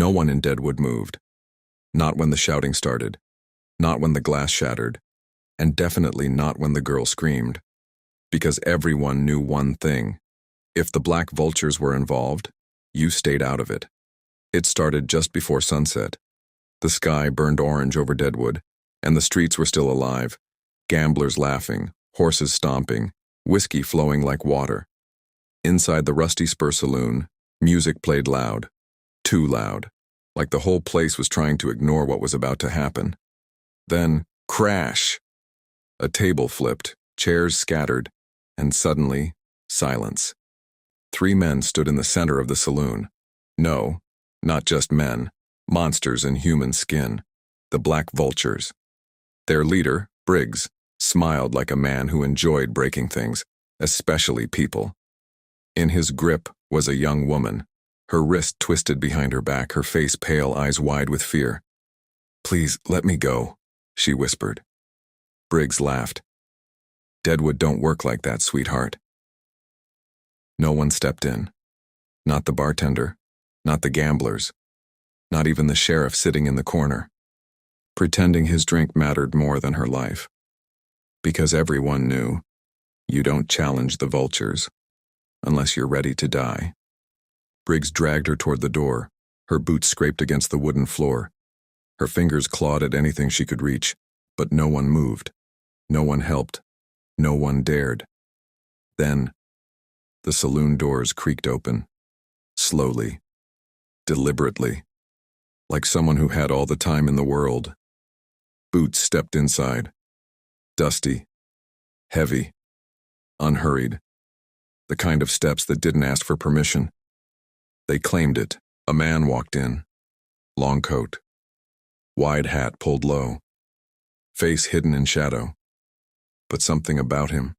No one in Deadwood moved. Not when the shouting started. Not when the glass shattered. And definitely not when the girl screamed. Because everyone knew one thing. If the black vultures were involved, you stayed out of it. It started just before sunset. The sky burned orange over Deadwood, and the streets were still alive. Gamblers laughing, horses stomping, whiskey flowing like water. Inside the Rusty Spur Saloon, music played loud. Too loud. Like the whole place was trying to ignore what was about to happen. Then, crash! A table flipped, chairs scattered, and suddenly, silence. 3 men stood in the center of the saloon. No, not just men, monsters in human skin, the black vultures. Their leader, Briggs, smiled like a man who enjoyed breaking things, especially people. In his grip was a young woman, her wrist twisted behind her back, her face pale, eyes wide with fear. "Please, let me go," she whispered. Briggs laughed. "Deadwood don't work like that, sweetheart." No one stepped in. Not the bartender, not the gamblers, not even the sheriff sitting in the corner, pretending his drink mattered more than her life. Because everyone knew, you don't challenge the vultures unless you're ready to die. Briggs dragged her toward the door. Her boots scraped against the wooden floor. Her fingers clawed at anything she could reach, but no one moved. No one helped. No one dared. Then, the saloon doors creaked open. Slowly. Deliberately. Like someone who had all the time in the world. Boots stepped inside. Dusty. Heavy. Unhurried. The kind of steps that didn't ask for permission. They claimed it. A man walked in. Long coat. Wide hat pulled low. Face hidden in shadow. But something about him.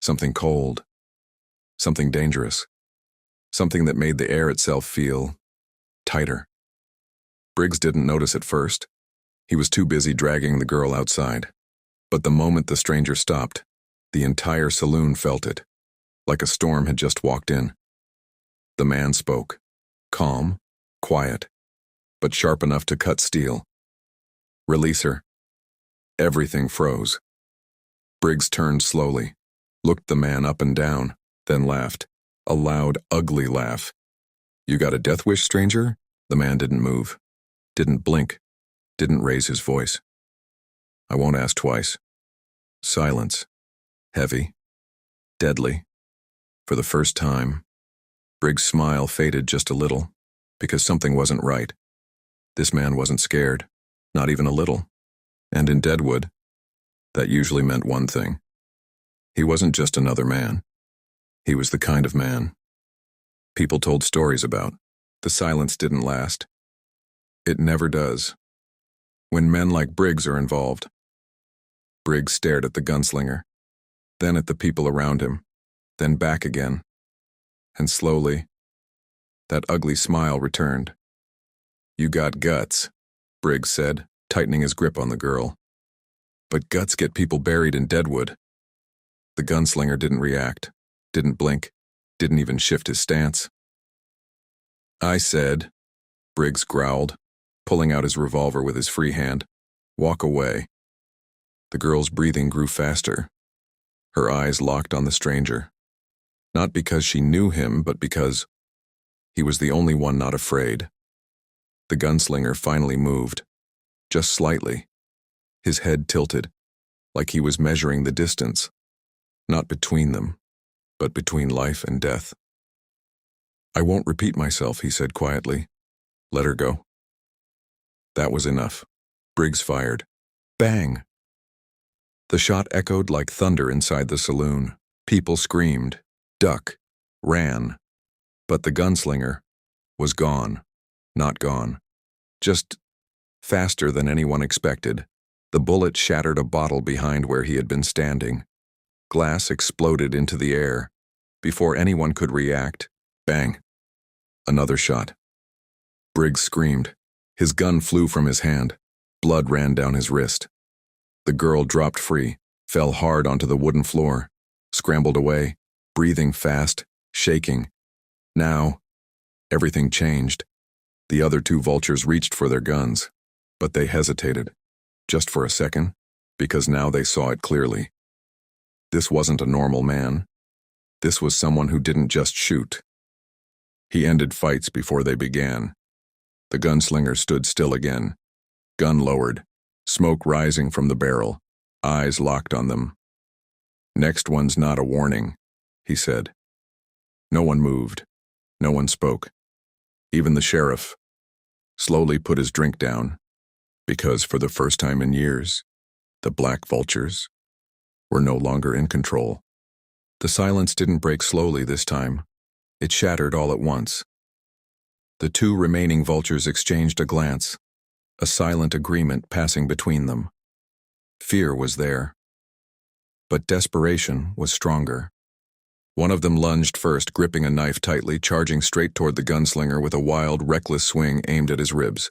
Something cold. Something dangerous. Something that made the air itself feel tighter. Briggs didn't notice at first. He was too busy dragging the girl outside. But the moment the stranger stopped, the entire saloon felt it, like a storm had just walked in. The man spoke, calm, quiet, but sharp enough to cut steel. "Release her." Everything froze. Briggs turned slowly, looked the man up and down, then laughed, a loud, ugly laugh. "You got a death wish, stranger?" The man didn't move, didn't blink, didn't raise his voice. "I won't ask twice." Silence. Heavy. Deadly. For the first time, Briggs' smile faded just a little, because something wasn't right. This man wasn't scared, not even a little. And in Deadwood, that usually meant one thing. He wasn't just another man. He was the kind of man people told stories about. The silence didn't last. It never does. When men like Briggs are involved. Briggs stared at the gunslinger, then at the people around him, then back again. And slowly, that ugly smile returned. "You got guts," Briggs said, tightening his grip on the girl. "But guts get people buried in Deadwood." The gunslinger didn't react, didn't blink, didn't even shift his stance. "I said," Briggs growled, pulling out his revolver with his free hand, "walk away." The girl's breathing grew faster. Her eyes locked on the stranger. Not because she knew him, but because he was the only one not afraid. The gunslinger finally moved, just slightly, his head tilted, like he was measuring the distance, not between them, but between life and death. "I won't repeat myself," he said quietly. "Let her go." That was enough. Briggs fired. Bang! The shot echoed like thunder inside the saloon. People screamed, duck, ran. But the gunslinger was gone. Not gone. Just faster than anyone expected. The bullet shattered a bottle behind where he had been standing. Glass exploded into the air. Before anyone could react, bang. Another shot. Briggs screamed. His gun flew from his hand. Blood ran down his wrist. The girl dropped free, fell hard onto the wooden floor, scrambled away, breathing fast, shaking. Now, everything changed. The other two vultures reached for their guns, but they hesitated, just for a second, because now they saw it clearly. This wasn't a normal man. This was someone who didn't just shoot. He ended fights before they began. The gunslinger stood still again, gun lowered, smoke rising from the barrel, eyes locked on them. "Next one's not a warning," he said. No one moved. No one spoke. Even the sheriff slowly put his drink down, because for the first time in years, the black vultures were no longer in control. The silence didn't break slowly this time. It shattered all at once. The two remaining vultures exchanged a glance, a silent agreement passing between them. Fear was there, but desperation was stronger. One of them lunged first, gripping a knife tightly, charging straight toward the gunslinger with a wild, reckless swing aimed at his ribs.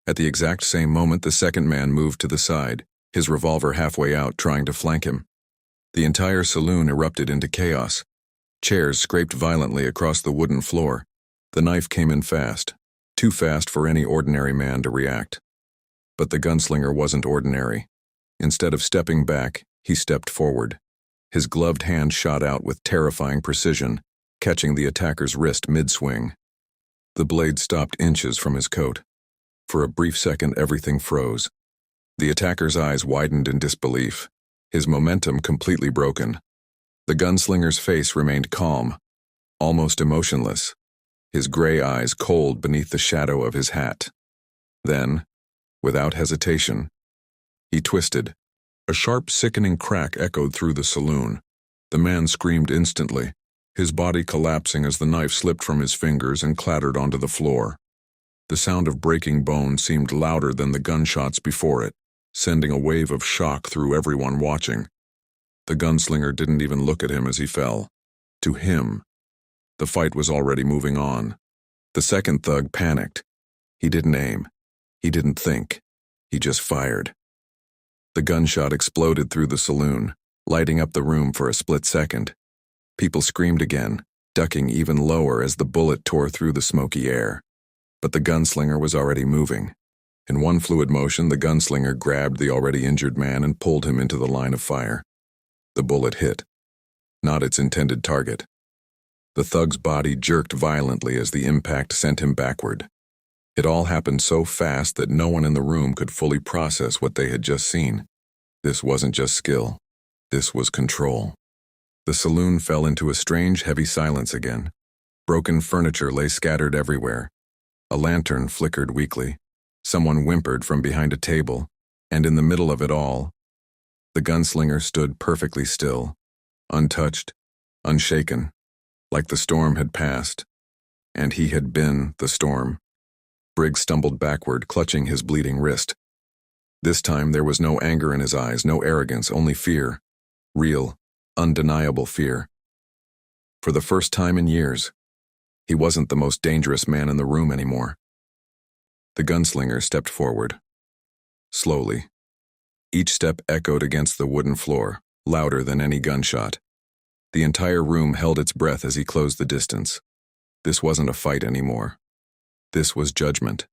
At the exact same moment, the second man moved to the side, his revolver halfway out, trying to flank him. The entire saloon erupted into chaos. Chairs scraped violently across the wooden floor. The knife came in fast, too fast for any ordinary man to react. But the gunslinger wasn't ordinary. Instead of stepping back, he stepped forward. His gloved hand shot out with terrifying precision, catching the attacker's wrist mid-swing. The blade stopped inches from his coat. For a brief second, everything froze. The attacker's eyes widened in disbelief, his momentum completely broken. The gunslinger's face remained calm, almost emotionless, his gray eyes cold beneath the shadow of his hat. Then, without hesitation, he twisted. A sharp, sickening crack echoed through the saloon. The man screamed instantly, his body collapsing as the knife slipped from his fingers and clattered onto the floor. The sound of breaking bone seemed louder than the gunshots before it, sending a wave of shock through everyone watching. The gunslinger didn't even look at him as he fell. To him, the fight was already moving on. The second thug panicked. He didn't aim. He didn't think. He just fired. The gunshot exploded through the saloon, lighting up the room for a split second. People screamed again, ducking even lower as the bullet tore through the smoky air. But the gunslinger was already moving. In one fluid motion, the gunslinger grabbed the already injured man and pulled him into the line of fire. The bullet hit, not its intended target. The thug's body jerked violently as the impact sent him backward. It all happened so fast that no one in the room could fully process what they had just seen. This wasn't just skill. This was control. The saloon fell into a strange, heavy silence again. Broken furniture lay scattered everywhere. A lantern flickered weakly. Someone whimpered from behind a table, and in the middle of it all, the gunslinger stood perfectly still, untouched, unshaken, like the storm had passed, and he had been the storm. Briggs stumbled backward, clutching his bleeding wrist. This time there was no anger in his eyes, no arrogance, only fear. Real, undeniable fear. For the first time in years, he wasn't the most dangerous man in the room anymore. The gunslinger stepped forward. Slowly. Each step echoed against the wooden floor, louder than any gunshot. The entire room held its breath as he closed the distance. This wasn't a fight anymore. This was judgment.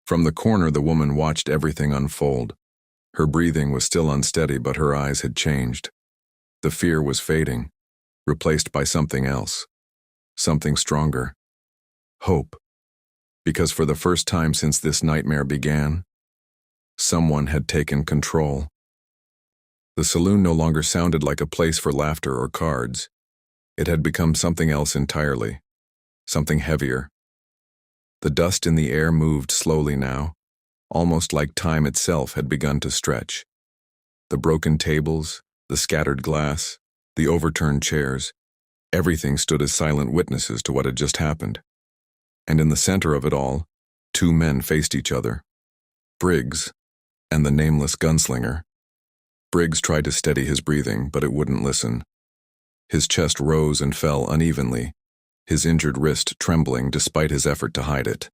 From the corner, the woman watched everything unfold. Her breathing was still unsteady, but her eyes had changed. The fear was fading, replaced by something else. Something stronger. Hope. Because for the first time since this nightmare began, someone had taken control. The saloon no longer sounded like a place for laughter or cards. It had become something else entirely. Something heavier. The dust in the air moved slowly now, almost like time itself had begun to stretch. The broken tables, the scattered glass, the overturned chairs, everything stood as silent witnesses to what had just happened. And in the center of it all, two men faced each other. Briggs and the Nameless Gunslinger. Briggs tried to steady his breathing, but it wouldn't listen. His chest rose and fell unevenly, his injured wrist trembling despite his effort to hide it.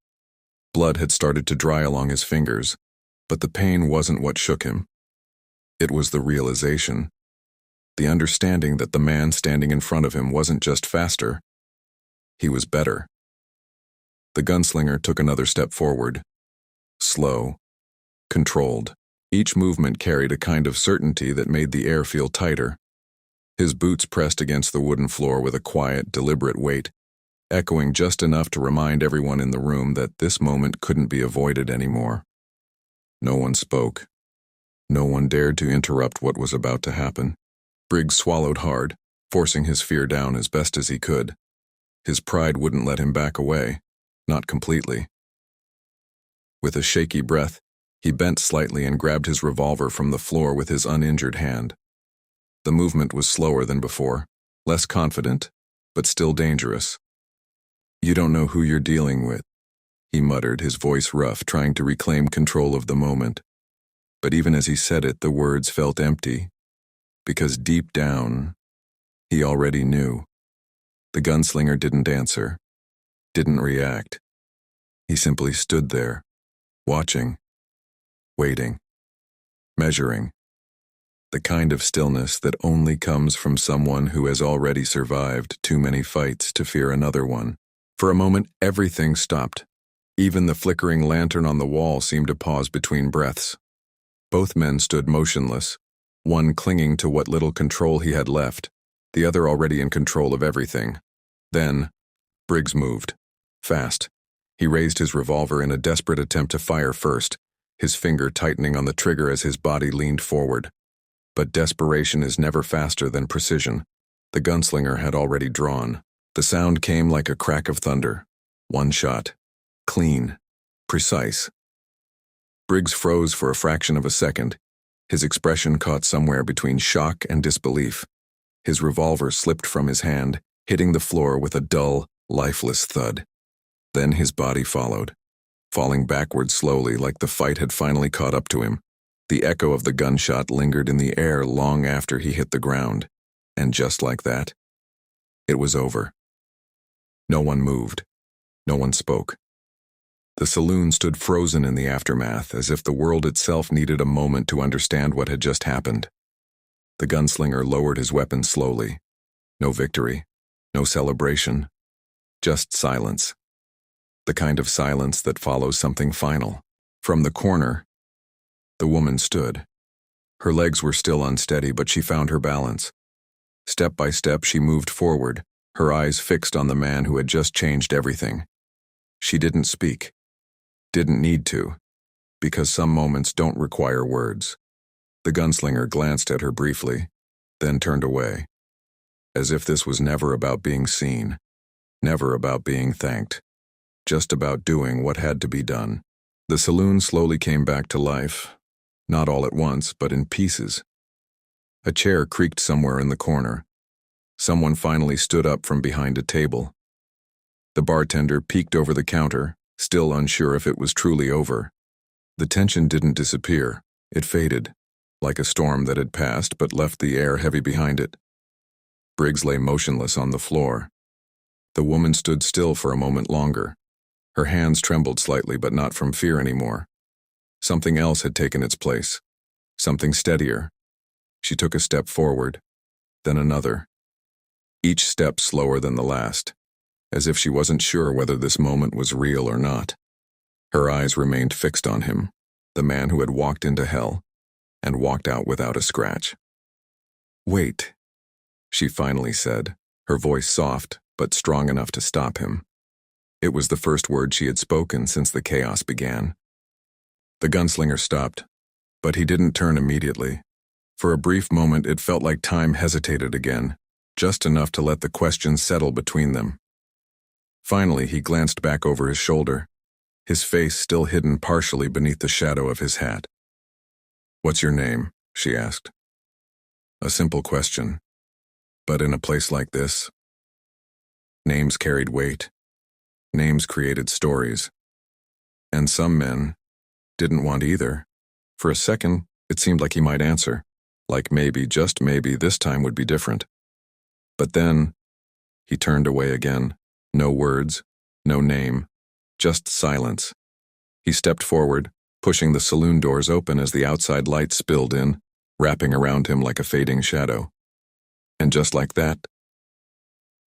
Blood had started to dry along his fingers, but the pain wasn't what shook him. It was the realization, the understanding that the man standing in front of him wasn't just faster, he was better. The gunslinger took another step forward. Slow, controlled. Each movement carried a kind of certainty that made the air feel tighter. His boots pressed against the wooden floor with a quiet, deliberate weight, echoing just enough to remind everyone in the room that this moment couldn't be avoided anymore. No one spoke. No one dared to interrupt what was about to happen. Briggs swallowed hard, forcing his fear down as best as he could. His pride wouldn't let him back away, not completely. With a shaky breath, he bent slightly and grabbed his revolver from the floor with his uninjured hand. The movement was slower than before, less confident, but still dangerous. "You don't know who you're dealing with," he muttered, his voice rough, trying to reclaim control of the moment. But even as he said it, the words felt empty, because deep down, he already knew. The gunslinger didn't answer, didn't react. He simply stood there, watching, waiting, measuring. The kind of stillness that only comes from someone who has already survived too many fights to fear another one. For a moment, everything stopped. Even the flickering lantern on the wall seemed to pause between breaths. Both men stood motionless, one clinging to what little control he had left, the other already in control of everything. Then, Briggs moved. Fast. He raised his revolver in a desperate attempt to fire first, his finger tightening on the trigger as his body leaned forward. But desperation is never faster than precision. The gunslinger had already drawn. The sound came like a crack of thunder. One shot. Clean. Precise. Briggs froze for a fraction of a second, his expression caught somewhere between shock and disbelief. His revolver slipped from his hand, hitting the floor with a dull, lifeless thud. Then his body followed, falling backward slowly like the fight had finally caught up to him. The echo of the gunshot lingered in the air long after he hit the ground, and just like that, it was over. No one moved. No one spoke. The saloon stood frozen in the aftermath, as if the world itself needed a moment to understand what had just happened. The gunslinger lowered his weapon slowly. No victory, no celebration, just silence. The kind of silence that follows something final. From the corner, the woman stood. Her legs were still unsteady, but she found her balance. Step by step, she moved forward, her eyes fixed on the man who had just changed everything. She didn't speak. Didn't need to, because some moments don't require words. The gunslinger glanced at her briefly, then turned away, as if this was never about being seen, never about being thanked, just about doing what had to be done. The saloon slowly came back to life, not all at once, but in pieces. A chair creaked somewhere in the corner. Someone finally stood up from behind a table. The bartender peeked over the counter, still unsure if it was truly over. The tension didn't disappear. It faded, like a storm that had passed but left the air heavy behind it. Briggs lay motionless on the floor. The woman stood still for a moment longer. Her hands trembled slightly, but not from fear anymore. Something else had taken its place, something steadier. She took a step forward, then another. Each step slower than the last, as if she wasn't sure whether this moment was real or not. Her eyes remained fixed on him, the man who had walked into hell and walked out without a scratch. "Wait," she finally said, her voice soft but strong enough to stop him. It was the first word she had spoken since the chaos began. The gunslinger stopped, but he didn't turn immediately. For a brief moment, it felt like time hesitated again, just enough to let the questions settle between them. Finally, he glanced back over his shoulder, his face still hidden partially beneath the shadow of his hat. "What's your name?" she asked. A simple question, but in a place like this, names carried weight. Names created stories. And some men didn't want either. For a second, it seemed like he might answer, like maybe, just maybe, this time would be different. But then, he turned away again. No words, no name, just silence. He stepped forward, pushing the saloon doors open as the outside light spilled in, wrapping around him like a fading shadow. And just like that,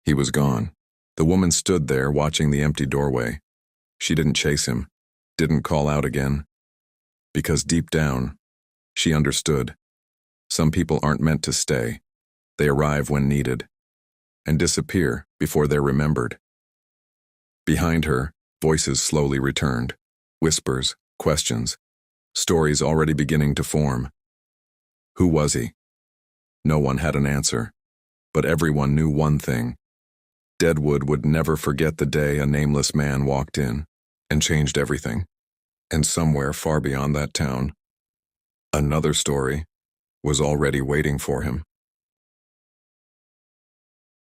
he was gone. The woman stood there watching the empty doorway, She didn't chase him, didn't call out again, because deep down, she understood. Some people aren't meant to stay. They arrive when needed, and disappear before they're remembered. Behind her, voices slowly returned. Whispers, questions, stories already beginning to form. Who was he? No one had an answer, but everyone knew one thing. Deadwood would never forget the day a nameless man walked in and changed everything. And somewhere far beyond that town, another story was already waiting for him.